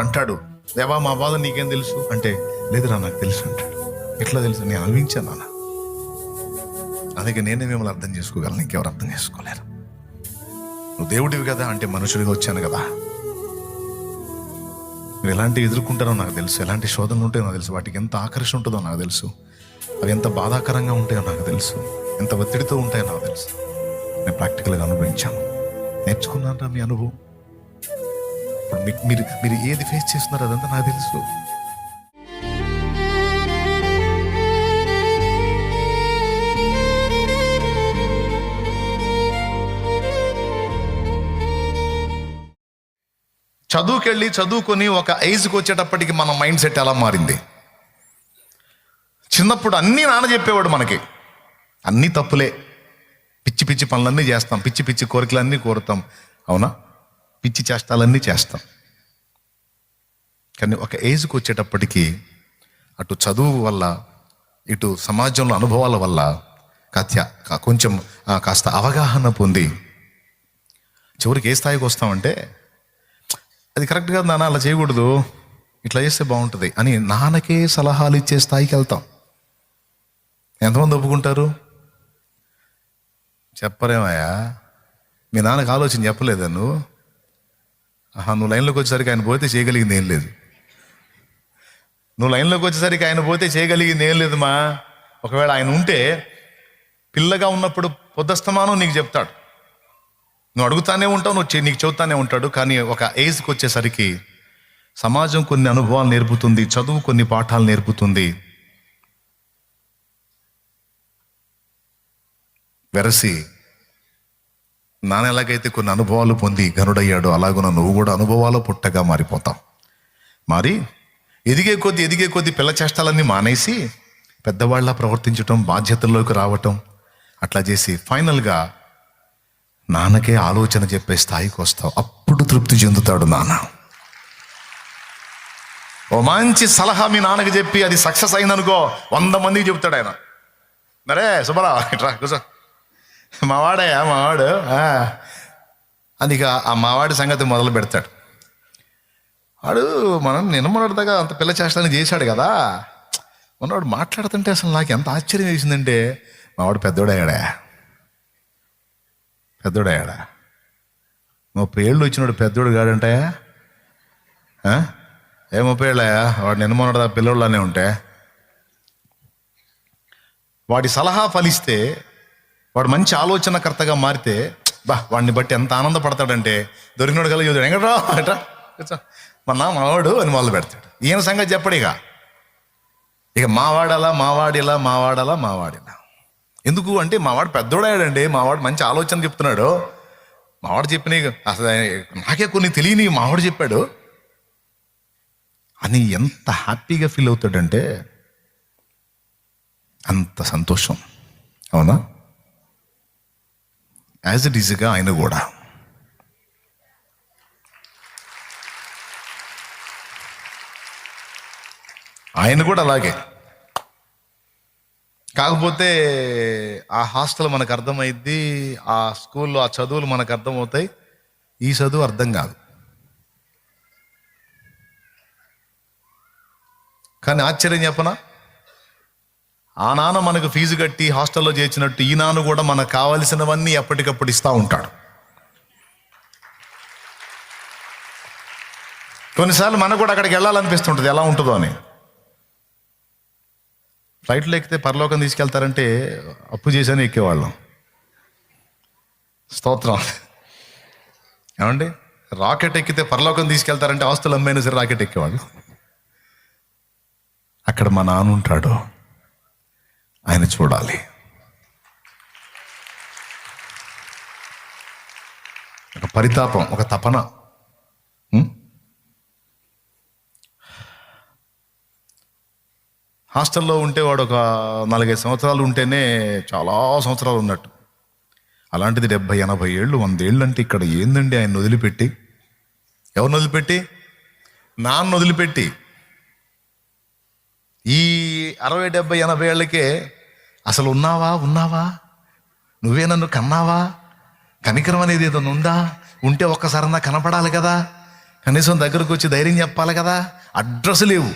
వాడు అంటాడు, దేవా మా బాధ నీకేం తెలుసు అంటే, లేదురా నాకు తెలుసు అంటాడు. ఎట్లా తెలుసు? నేను అనుభవించాను నాన్న, అందుకే నేనే మిమ్మల్ని అర్థం చేసుకోగలను, ఇంకెవరు అర్థం చేసుకోలేరు. నువ్వు దేవుడివి కదా అంటే, మనుషుడిగా వచ్చాను కదా. మీరు ఎలాంటివి ఎదుర్కొంటారో నాకు తెలుసు, ఎలాంటి శోధనలు ఉంటాయో నాకు తెలుసు, వాటికి ఎంత ఆకర్షణ ఉంటుందో నాకు తెలుసు, అవి ఎంత బాధాకరంగా ఉంటాయో నాకు తెలుసు, ఎంత ఒత్తిడితో ఉంటాయో నాకు తెలుసు. నేను ప్రాక్టికల్గా అనుభవించాను, నేర్చుకున్నాను మీ అనుభవం. ఇప్పుడు మీరు ఏది ఫేస్ చేస్తున్నారో అదంతా నాకు తెలుసు. చదువుకెళ్ళి చదువుకొని ఒక ఏజ్కి వచ్చేటప్పటికి మన మైండ్ సెట్ ఎలా మారింది? చిన్నప్పుడు అన్నీ నాన్న చెప్పేవాడు మనకి, అన్నీ తప్పులే, పిచ్చి పిచ్చి పనులన్నీ చేస్తాం, పిచ్చి పిచ్చి కోరికలన్నీ కోరుతాం, అవునా? పిచ్చి చేష్టాలన్నీ చేస్తాం. కానీ ఒక ఏజ్కి వచ్చేటప్పటికి అటు చదువు వల్ల, ఇటు సమాజంలో అనుభవాల వల్ల కొంచెం కాస్త అవగాహన పొంది చివరికి ఏ స్థాయికి వస్తామంటే, అది కరెక్ట్ కాదు నాన్న, అలా చేయకూడదు, ఇట్లా చేస్తే బాగుంటుంది అని నాన్నకే సలహాలు ఇచ్చే స్థాయికి వెళ్తాం. ఎంతమంది ఒప్పుకుంటారు? చెప్పరేమయ్యా, మీ నాన్నకు ఆలోచన చెప్పలేదా నువ్వు? నువ్వు లైన్లోకి వచ్చేసరికి ఆయన పోతే చేయగలిగింది ఏం లేదు. నువ్వు లైన్లోకి వచ్చేసరికి ఆయన పోతే చేయగలిగింది ఏం లేదు మా. ఒకవేళ ఆయన ఉంటే పిల్లగా ఉన్నప్పుడు పొద్దస్తమానం నీకు చెప్తాడు, నువ్వు అడుగుతానే ఉంటావు, నీకు చెబుతానే ఉంటాడు. కానీ ఒక ఏజ్కి వచ్చేసరికి సమాజం కొన్ని అనుభవాలు నేర్పుతుంది, చదువు కొన్ని పాఠాలు నేర్పుతుంది. వెరసి నాన్న ఎలాగైతే కొన్ని అనుభవాలు పొంది ఘనుడయ్యాడో, అలాగున నువ్వు కూడా అనుభవాలు పుట్టగా మారిపోతావు. మరి ఎదిగే కొద్ది పిల్ల చేష్టాలన్నీ మానేసి పెద్దవాళ్ళ ప్రవర్తించటం, బాధ్యతల్లోకి రావటం, అట్లా చేసి ఫైనల్గా నాన్నకే ఆలోచన చెప్పే స్థాయికి వస్తావు. అప్పుడు తృప్తి చెందుతాడు నాన్న. ఓ మంచి సలహా మీ నాన్నకి చెప్పి అది సక్సెస్ అయిందనుకో, 100 మందికి చెప్తాడు ఆయన. మరే సుబ్బరా ఇట్రా కూర్చో, మావాడు అది ఇక ఆ మావాడి సంగతి మొదలు పెడతాడు. వాడు మనం నిన్నమొన్నటిదాకా అంత పిల్ల చేష్టాన్ని చేశాడు కదా, మనవాడు మాట్లాడుతుంటే అసలు నాకు ఎంత ఆశ్చర్యం వేసిందంటే, మావాడు పెద్దోడయ్యాడా 30 ఏళ్ళు వచ్చినాడు, పెద్దోడు కాడంటాయా? 30 ఏళ్ళయా? వాడు నిన్నమొన్నటిదా పిల్లోళ్ళనే ఉంటే, వాడి సలహా ఫలిస్తే, వాడు మంచి ఆలోచనకర్తగా మారితే వాడిని బట్టి ఎంత ఆనందపడతాడంటే, దొరికినోడు కల చూద్దాడు, ఎంగడ్రా ఎట్రా మావాడు అని మొదలు పెడతాడు. ఈయన సంగతి చెప్పడు ఇక మావాడిలా. ఎందుకు అంటే మావాడు పెద్దోడాడండి, మావాడు మంచి ఆలోచన చెప్తున్నాడు, మావాడు చెప్పిన అసలు నాకే కొన్ని తెలియని మావాడు చెప్పాడు అని ఎంత హ్యాపీగా ఫీల్ అవుతాడంటే అంత సంతోషం. అవునా? యాజ్ ఇట్ ఈజ్గా ఆయన కూడా అలాగే. కాకపోతే ఆ హాస్టల్ మనకు అర్థమైద్ది, ఆ స్కూల్లో ఆ చదువులు మనకు అర్థమవుతాయి, ఈ చదువు అర్థం కాదు. కానీ ఆశ్చర్యం చెప్పనా, ఆ నాన్న మనకు ఫీజు కట్టి హాస్టల్లో చేర్చినట్టు ఈ నాన్న కూడా మనకు కావలసినవన్నీ ఎప్పటికప్పుడు ఇస్తూ ఉంటాడు. కొన్నిసార్లు మనకు కూడా అక్కడికి వెళ్ళాలనిపిస్తుంటుంది, ఎలా ఉంటుందో అని. ఫ్లైట్లో ఎక్కితే పరలోకం తీసుకెళ్తారంటే అప్పు చేశాను ఎక్కేవాళ్ళం. స్తోత్రం. ఏమండి, రాకెట్ ఎక్కితే పరలోకం తీసుకెళ్తారంటే ఆస్తులు అమ్మైనా సరే రాకెట్ ఎక్కేవాళ్ళు. అక్కడ మా నాన్న ఉంటాడు, ఆయన చూడాలి. ఒక పరితాపం, ఒక తపన. హాస్టల్లో ఉంటే వాడు ఒక 4-5 సంవత్సరాలు ఉంటేనే చాలా సంవత్సరాలు ఉన్నట్టు. అలాంటిది 70-80 ఏళ్ళు 100 ఏళ్ళు అంటే ఇక్కడ ఏందండి ఆయన వదిలిపెట్టి? ఎవరిని వదిలిపెట్టి? నాన్న వదిలిపెట్టి. ఈ 60-70-80 ఏళ్ళకే అసలు ఉన్నావా? నువ్వే నన్ను కన్నావా? కనికరం అనేది ఏదైనా ఉందా? ఉంటే ఒక్కసారన్నా కనపడాలి కదా. కనీసం దగ్గరకు వచ్చి ధైర్యం చెప్పాలి కదా. అడ్రస్ లేవు.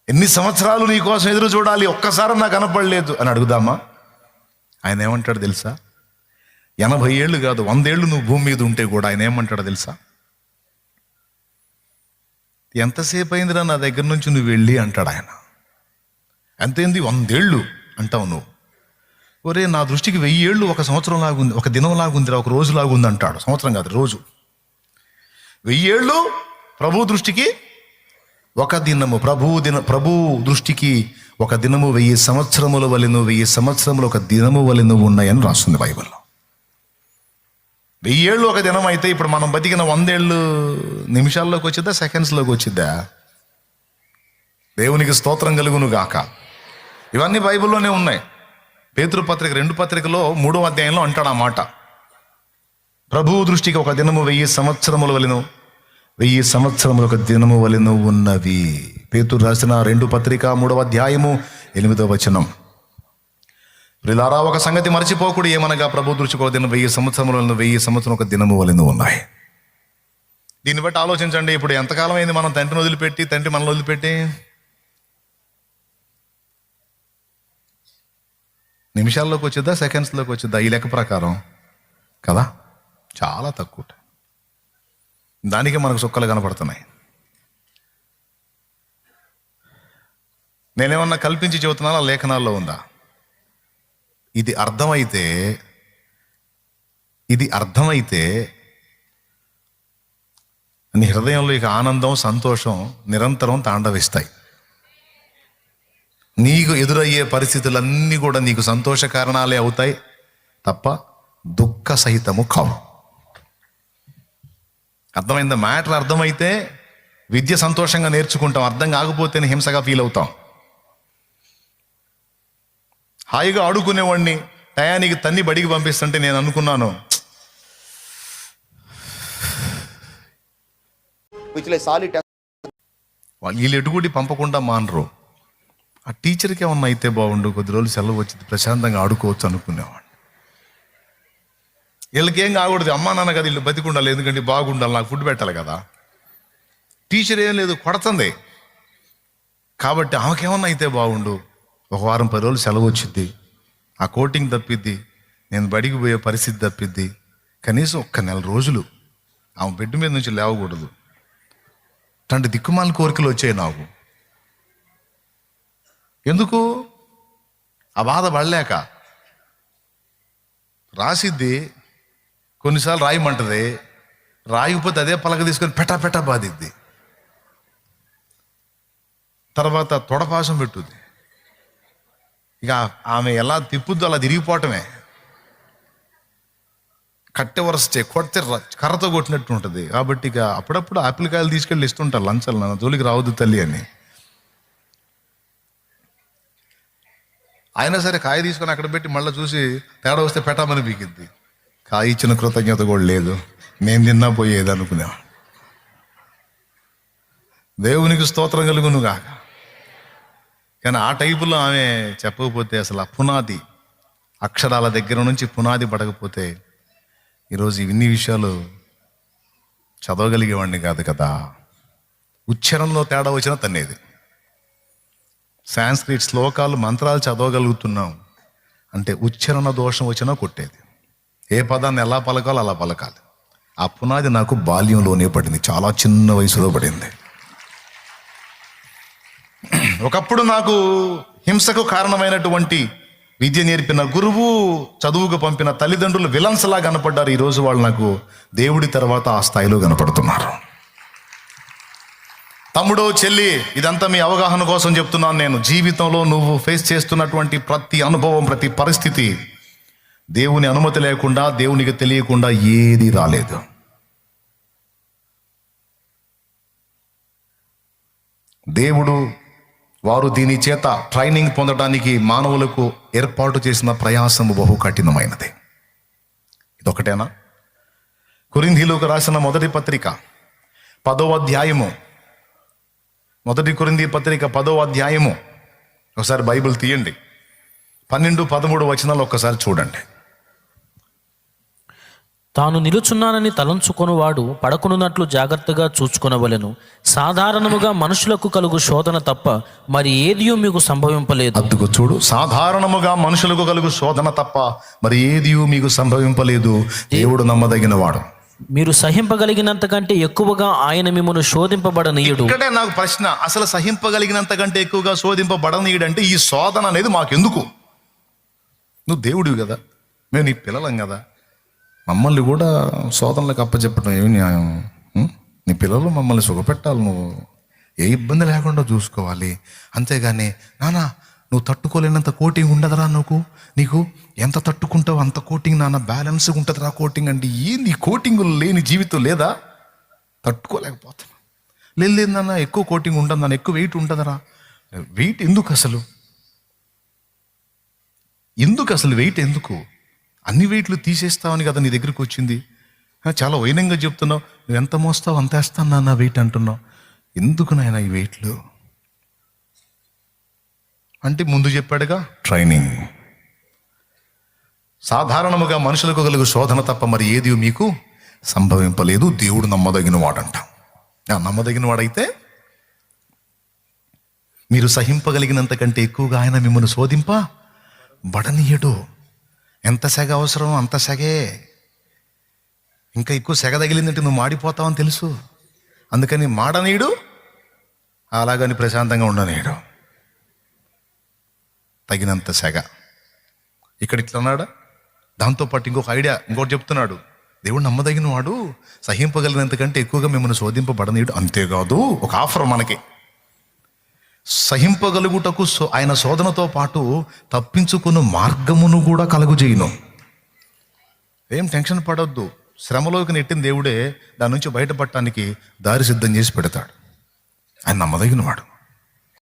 ఎన్ని సంవత్సరాలు నీ కోసం ఎదురు చూడాలి, ఒక్కసారి నాకు కనపడలేదు అని అడుగుదామా? ఆయన ఏమంటాడు తెలుసా? 80 ఏళ్ళు కాదు, 100 ఏళ్ళు నువ్వు భూమి మీద ఉంటే కూడా ఆయన ఏమంటాడో తెలుసా? ఎంతసేపు అయిందిరా నా దగ్గర నుంచి నువ్వు వెళ్ళి అంటాడు ఆయన. ఎంతైంది? 100 ఏళ్ళు అంటావు నువ్వు. ఒరే, నా దృష్టికి 1000 ఏళ్ళు ఒక సంవత్సరం లాగుంది, ఒక దినం లాగుందిరా, ఒక రోజు లాగుంది అంటాడు. సంవత్సరం కాదు, రోజు. 1000 ఏళ్ళు ప్రభు దృష్టికి ఒక దినము. ప్రభు దృష్టికి ఒక దినము 1000 సంవత్సరముల వలెను, 1000 సంవత్సరములు ఒక దినము వలెను ఉన్నాయని రాస్తుంది బైబిల్లో. 1000 ఏళ్ళు ఒక దినం అయితే ఇప్పుడు మనం బతికిన 100 ఏళ్ళు నిమిషాల్లోకి వచ్చిద్దా, సెకండ్స్లోకి వచ్చిద్దా? దేవునికి స్తోత్రం కలుగును గాక. ఇవన్నీ బైబిల్లోనే ఉన్నాయి. పేతురు పత్రిక 2 పత్రికలో 3వ అధ్యాయంలో అంటాడు ఆ మాట. ప్రభువు దృష్టికి ఒక దినము 1000 సంవత్సరముల వలెను, 1000 సంవత్సరములు ఒక దినము వలెను ఉన్నవి. పేతురు రాసిన 2 పత్రిక 3వ అధ్యాయము 8వ వచనం. ప్రియులారా, ఒక సంగతి మర్చిపోకుడు, ఏమనగా ప్రభు దృష్టికి ఒక దినం 1000 సంవత్సరముల వలెను, 1000 సంవత్సరం ఒక దినము వలెను ఉన్నాయి. దీన్ని బట్టి ఆలోచించండి. ఇప్పుడు ఎంతకాలం అయింది మనం తండ్రిని వదిలిపెట్టి, తండ్రి మనల్ని వదిలిపెట్టి? నిమిషాల్లోకి వచ్చిద్దా, సెకండ్స్లోకి వచ్చిద్దా? ఈ లెక్క ప్రకారం కదా, చాలా తక్కువ. దానికే మనకు సుక్కలు కనపడుతున్నాయి. నేనేమన్నా కల్పించి చెబుతున్నానా, లేఖనాల్లో ఉందా? ఇది అర్థమైతే నీ హృదయంలో ఇక ఆనందం, సంతోషం నిరంతరం తాండవిస్తాయి. నీకు ఎదురయ్యే పరిస్థితులన్నీ కూడా నీకు సంతోష కారణాలే అవుతాయి తప్ప దుఃఖ సహితము కావు. అర్థమైందా? మ్యాటర్ అర్థమైతే విద్య సంతోషంగా నేర్చుకుంటాం, అర్థం కాకపోతేనే హింసగా ఫీల్ అవుతాం. హాయిగా ఆడుకునేవాడిని టయానికి తన్ని బడికి పంపిస్తుంటే నేను అనుకున్నాను, వీళ్ళు ఎటుగుడి పంపకుండా మానరు. ఆ టీచర్కి ఏమన్నా అయితే బాగుండు, కొద్ది రోజులు సెలవు వచ్చింది, ప్రశాంతంగా ఆడుకోవచ్చు అనుకునేవాడిని. వీళ్ళకి ఏం కాకూడదు, అమ్మా నాన్న కదా వీళ్ళు బతికుండాలి, ఎందుకంటే బాగుండాలి, నాకు ఫుడ్ పెట్టాలి కదా. టీచర్ ఏం లేదు, కొడుతుంది కాబట్టి ఆమెకేమన్నా అయితే బాగుండు, ఒక వారం 10 రోజులు సెలవు వచ్చిద్ది, ఆ కోటింగ్ తప్పిద్ది, నేను బడికి పోయే పరిస్థితి తప్పిద్ది. కనీసం ఒక్క 1 నెల రోజులు ఆమె బెడ్ మీద నుంచి లేవకూడదు. అంటే దిక్కుమాల కోరికలు వచ్చాయి నాకు. ఎందుకు? ఆ బాధ పడలేక. రాసిద్ది, కొన్నిసార్లు రాయమంటది, రాయకపోతే అదే పలక తీసుకొని పెట్టా బాధిద్ది. తర్వాత తొడపాసం పెట్టుద్ది. ఇక ఆమె ఎలా తిప్పుద్దో అలా తిరిగిపోవటమే. కట్టె వరసే కొడితే కర్రతో కొట్టినట్టు ఉంటుంది. కాబట్టి ఇక అప్పుడప్పుడు ఆపిల్ కాయలు తీసుకెళ్ళి ఇస్తుంటారు లంచాలు, నా జోలికి రావద్దు తల్లి అని. అయినా సరే కాయ తీసుకొని అక్కడ పెట్టి మళ్ళీ చూసి తేడా వస్తే పెట్టమని పీకిద్ది. కాయ ఇచ్చిన కృతజ్ఞత కూడా లేదు, నేను తిన్నా పోయేది అనుకునే. దేవునికి స్తోత్రం కలుగును గాక. కానీ ఆ టైపులో ఆమె చెప్పకపోతే, అసలు ఆ పునాది అక్షరాల దగ్గర నుంచి పునాది పడకపోతే ఈరోజు ఇన్ని విషయాలు చదవగలిగేవాడిని కాదు కదా. ఉచ్చారణలో తేడా వచ్చినా తన్నేది. సాంస్క్రిట్ శ్లోకాలు, మంత్రాలు చదవగలుగుతున్నాం అంటే ఉచ్చారణ దోషం వచ్చినా కొట్టేది. ఏ పదాన్ని ఎలా పలకాలో అలా పలకాలి. ఆ పునాది నాకు బాల్యంలోనే పడింది, చాలా చిన్న వయసులో పడింది. ఒకప్పుడు నాకు హింసకు కారణమైనటువంటి విద్య నేర్పిన గురువు, చదువుకు పంపిన తల్లిదండ్రులు విలన్స్లా కనపడ్డారు. ఈరోజు వాళ్ళు నాకు దేవుడి తర్వాత ఆ స్థాయిలో కనపడుతున్నారు. తమ్ముడో, చెల్లి, ఇదంతా మీ అవగాహన కోసం చెప్తున్నాను నేను. జీవితంలో నువ్వు ఫేస్ చేస్తున్నటువంటి ప్రతి అనుభవం, ప్రతి పరిస్థితి దేవుని అనుమతి లేకుండా, దేవునికి తెలియకుండా ఏది రాలేదు. దేవుడు వారు దీని చేత ట్రైనింగ్ పొందడానికి మానవులకు ఏర్పాటు చేసిన ప్రయాసము బహు కఠినమైనది. ఇదొకటేనా? కొరింథీయులకు రాసిన మొదటి పత్రిక 10వ అధ్యాయము, మొదటి కొరింథీ పత్రిక 10వ అధ్యాయము, ఒకసారి బైబిల్ తీయండి, 12, 13 వచనాలు ఒక్కసారి చూడండి. తాను నిలుచున్నానని తలంచుకొనువాడు పడకునున్నట్లు జాగ్రత్తగా చూచుకొనవలెను. సాధారణముగా మనుషులకు కలుగు శోధన తప్ప మరి ఏదియూ మీకు సంభవింపలేదు. అద్దుకు చూడు, సాధారణముగా మనుషులకు కలుగు శోధన తప్ప మరి ఏది మీకు సంభవింపలేదు. దేవుడు నమ్మదగిన వాడు. మీరు సహింపగలిగినంత కంటే ఎక్కువగా ఆయన మిమ్మల్ని శోధింపబడనీయుడు. ఇక్కడే నాకు ప్రశ్న, అసలు సహింపగలిగినంత కంటే ఎక్కువగా శోధింపబడనీయుడు అంటే ఈ శోధన అనేది మాకెందుకు? నువ్వు దేవుడివి కదా, మేము నీ పిల్లలం కదా, మమ్మల్ని కూడా శోధనలకు అప్పచెప్పడం ఏమి న్యాయం? నీ పిల్లలు మమ్మల్ని సుఖపెట్టాలి, నువ్వు ఏ ఇబ్బంది లేకుండా చూసుకోవాలి. అంతేగాని నాన్న నువ్వు తట్టుకోలేనంత కోటింగ్ ఉండదురా, నీకు ఎంత తట్టుకుంటావు అంత కోటింగ్ నాన్న, బ్యాలెన్స్గా ఉంటుందిరా కోటింగ్ అంటే. ఏంది కోటింగ్ లేని జీవితం లేదా? తట్టుకోలేకపోతున్నా. లేదు నాన్న ఎక్కువ కోటింగ్ ఉంటుంది నాన్న, ఎక్కువ వెయిట్ ఉంటుందిరా. వెయిట్ ఎందుకు అసలు వెయిట్ ఎందుకు? అన్ని వెయిట్లు తీసేస్తావని కదా నీ దగ్గరికి వచ్చింది. చాలా వైనంగా చెప్తున్నావు, నువ్వు ఎంత మోస్తావు అంత వేస్తాను నాన్న వెయిట్ అంటున్నావు. ఎందుకు నాయన ఈ వెయిట్లు అంటే? ముందు చెప్పాడుగా, ట్రైనింగ్. సాధారణముగా మనుషులకు కలుగు శోధన తప్ప మరి ఏది మీకు సంభవింపలేదు. దేవుడు నమ్మదగిన వాడంట. నమ్మదగిన వాడైతే మీరు సహింపగలిగినంత కంటే ఎక్కువగా ఆయన మిమ్మల్ని శోధింపబడనీయడు. ఎంత సెగ అవసరం అంత సెగే. ఇంకా ఎక్కువ సెగ తగిలిందంటే నువ్వు మాడిపోతావని తెలుసు. అందుకని మాడనీయుడు, అలాగని ప్రశాంతంగా ఉండనీయుడు. తగినంత సెగ. ఇక్కడ ఇట్లా అన్నాడా? దాంతోపాటు ఇంకొక ఐడియా, ఇంకోటి చెప్తున్నాడు. దేవుడు నమ్మదగిన వాడు, సహింపగలిగినంత కంటే ఎక్కువగా మిమ్మల్ని శోధింపబడనీయుడు. అంతేకాదు ఒక ఆఫర్ మనకి, సహింపగలుగుటకు ఆయన శోధనతో పాటు తప్పించుకున్న మార్గమును కూడా కలుగుజేయును. ఏం టెన్షన్ పడొద్దు. శ్రమలోకి నెట్టిన దేవుడే దాని నుంచి బయటపడటానికి దారి సిద్ధం చేసి పెడతాడు. ఆయన నమ్మదగిన వాడు.